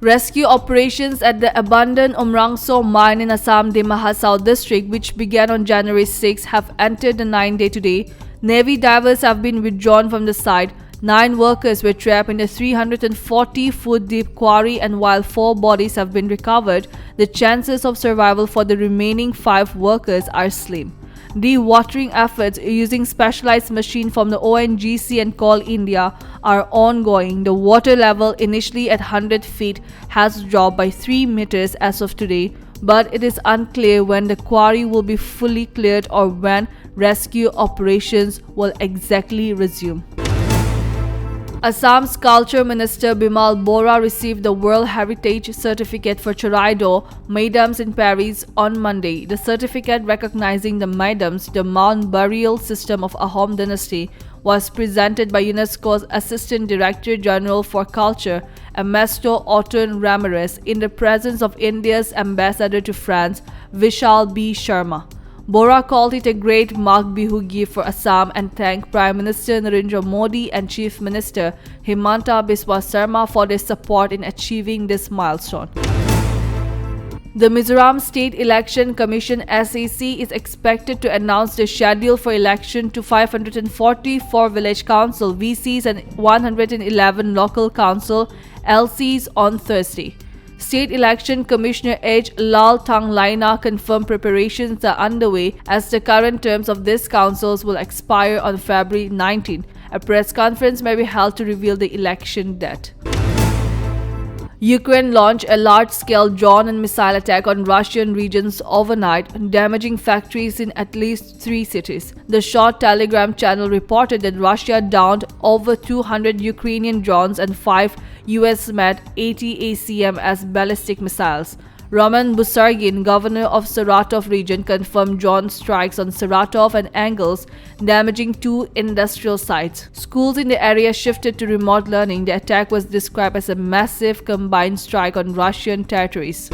Rescue operations at the abandoned Umrangso mine in Assam Dimaha South district, which began on January 6, have entered the 9th day today. Navy divers have been withdrawn from the site. 9 workers were trapped in the 340-foot deep quarry, and while 4 bodies have been recovered, the chances of survival for the remaining 5 workers are slim. Dewatering efforts using specialized machines from the ONGC and Coal India are ongoing. The water level, initially at 100 feet, has dropped by 3 meters as of today, but it is unclear when the quarry will be fully cleared or when rescue operations will exactly resume. Assam's Culture Minister Bimal Bora received the World Heritage Certificate for Choraido Maidams in Paris on Monday. The certificate recognizing the Maidams, the mound burial system of Ahom dynasty, was presented by UNESCO's Assistant Director General for Culture, Ernesto Oton Ramirez, in the presence of India's Ambassador to France, Vishal B. Sharma. Bora called it a great Magh Bihu gift for Assam and thanked Prime Minister Narendra Modi and Chief Minister Himanta Biswa Sarma for their support in achieving this milestone. The Mizoram State Election Commission (SEC) is expected to announce the schedule for election to 544 village council VCs and 111 local council LCs on Thursday. State Election Commissioner H. Lal Tanglaina confirmed preparations are underway as the current terms of these councils will expire on February 19. A press conference may be held to reveal the election date. Ukraine launched a large-scale drone and missile attack on Russian regions overnight, damaging factories in at least 3 cities. The short Telegram channel reported that Russia downed over 200 Ukrainian drones and 5 US-made ATACMS as ballistic missiles. Roman Busargin, governor of Saratov region, confirmed drone strikes on Saratov and Engels, damaging 2 industrial sites. Schools in the area shifted to remote learning. The attack was described as a massive combined strike on Russian territories.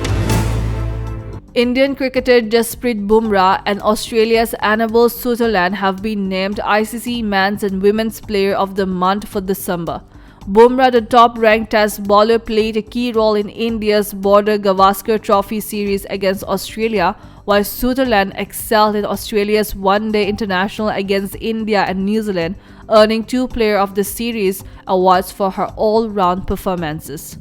Indian cricketer Jasprit Bumrah and Australia's Annabel Sutherland have been named ICC Men's and Women's Player of the Month for December. Bumrah, the top-ranked test bowler, played a key role in India's Border Gavaskar Trophy series against Australia, while Sutherland excelled in Australia's one-day international against India and New Zealand, earning 2 Player of the Series awards for her all-round performances.